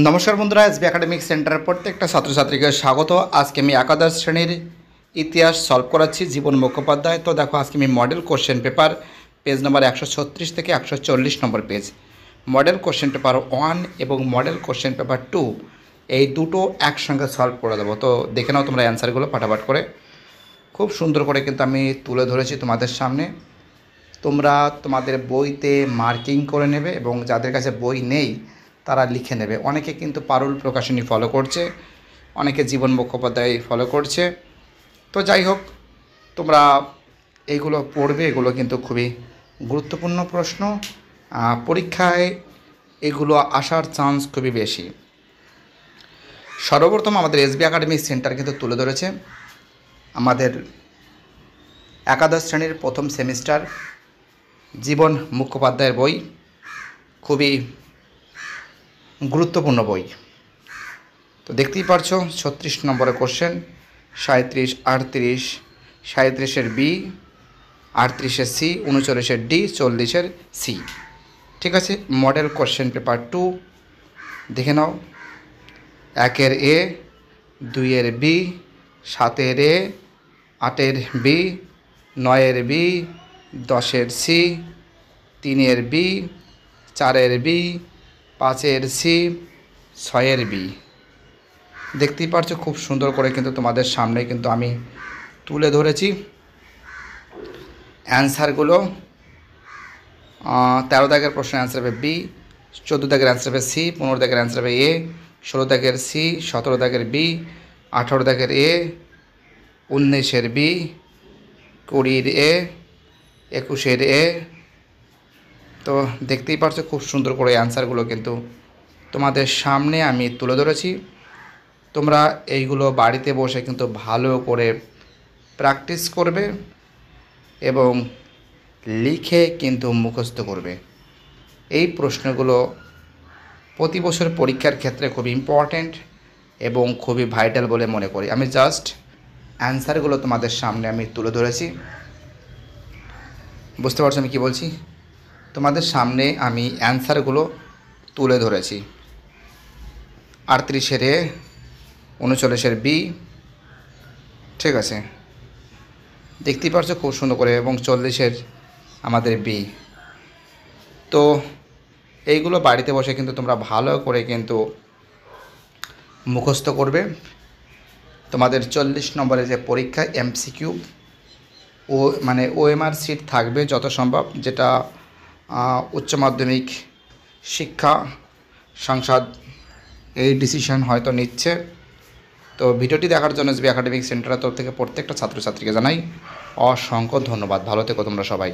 নমস্কার বন্ধুরা, SB academic সেন্টারের প্রত্যেকটা ছাত্রছাত্রীকে স্বাগত। আজকে আমি একাদশ শ্রেণীর ইতিহাস সলভ করাচ্ছি জীবন মুখোপাধ্যায়। তো দেখো, আজকে আমি মডেল কোশ্চেন পেপার পেজ নম্বর 136 থেকে 140 নম্বর পেজ, মডেল কোশ্চেন পেপার 1 এবং মডেল কোশ্চেন পেপার 2 এই দুটো একসঙ্গে সলভ করে দেবো। তো দেখে নাও তোমরা অ্যান্সারগুলো ফাটাফাট করে। খুব সুন্দর করে কিন্তু আমি তুলে ধরেছি তোমাদের সামনে। তোমরা তোমাদের বইতে মার্কিং করে নেবে এবং যাদের কাছে বই নেই তারা লিখে নেবে। অনেকে কিন্তু পারুল প্রকাশনী ফলো করছে, অনেকে জীবন মুখোপাধ্যায় ফলো করছে। তো যাই হোক, তোমরা এইগুলো পড়বে, এগুলো কিন্তু খুবই গুরুত্বপূর্ণ প্রশ্ন। পরীক্ষায় এগুলো আসার চান্স খুবই বেশি। সর্বপ্রথম আমাদের এসবি একাডেমিক সেন্টার কিন্তু তুলে ধরেছে আমাদের একাদশ শ্রেণীর প্রথম সেমিস্টার জীবন মুখোপাধ্যায়ের বই। খুবই গুরুত্বপূর্ণ বই। তো দেখতেই পারছো 36 নম্বরের কোশ্চেন, 37, 38, 37-এর বি, 38-এর সি, 39-এর ডি, 40-এর সি। ঠিক আছে, মডেল কোশ্চেন পেপার 2 দেখে নাও। 1-এর এ, 2-এর বি, 7-এর এ, 8-এর বি, 9-এর বি, 10-এর সি, 3-এর বি, 4-এর বি, 5-এর সি, 6-এর বি। দেখতেই পারছো খুব সুন্দর করে কিন্তু তোমাদের সামনে কিন্তু আমি তুলে ধরেছি অ্যান্সারগুলো। 13 দাগের প্রশ্নের অ্যান্সার হবে বি, 14 দাগের অ্যান্সার হবে সি, 15 দাগের অ্যান্সার হবে এ, 16 দাগের সি, 17 দাগের বি, 18 দাগের এ, 19-এর বি, 20-এর এ, 21-এর এ। তো দেখতেই পারছো খুব সুন্দর করে অ্যান্সারগুলো কিন্তু তোমাদের সামনে আমি তুলে ধরেছি। তোমরা এইগুলো বাড়িতে বসে কিন্তু ভালো করে প্র্যাকটিস করবে এবং লিখে কিন্তু মুখস্থ করবে। এই প্রশ্নগুলো প্রতি বছর পরীক্ষার ক্ষেত্রে খুব ইম্পর্ট্যান্ট এবং খুবই ভাইটাল বলে মনে করি। আমি জাস্ট অ্যান্সারগুলো তোমাদের সামনে আমি তুলে ধরেছি। বুঝতে পারছো আমি কী বলছি? তোমাদের সামনে আমি অ্যান্সারগুলো তুলে ধরেছি। 38-এর এ, 39-এর বি, ঠিক আছে, দেখতেই পারছো খুব সুন্দর করে, এবং 40-এর আমাদের বি। তো এইগুলো বাড়িতে বসে কিন্তু তোমরা ভালো করে কিন্তু মুখস্থ করবে। তোমাদের 40 নম্বরের যে পরীক্ষা এমসিকিউ ও মানে ওএমআর সিট থাকবে যত সম্ভব, যেটা উচ্চ মাধ্যমিক শিক্ষা সংসদ এই ডিসিশন হয়তো নিচ্ছে। তো ভিডিওটি দেখার জন্য এসবি একাডেমিক সেন্টারের তরফ থেকে প্রত্যেকটা ছাত্রছাত্রীকে জানাই অসংখ্য ধন্যবাদ। ভালো থেকো তোমরা সবাই।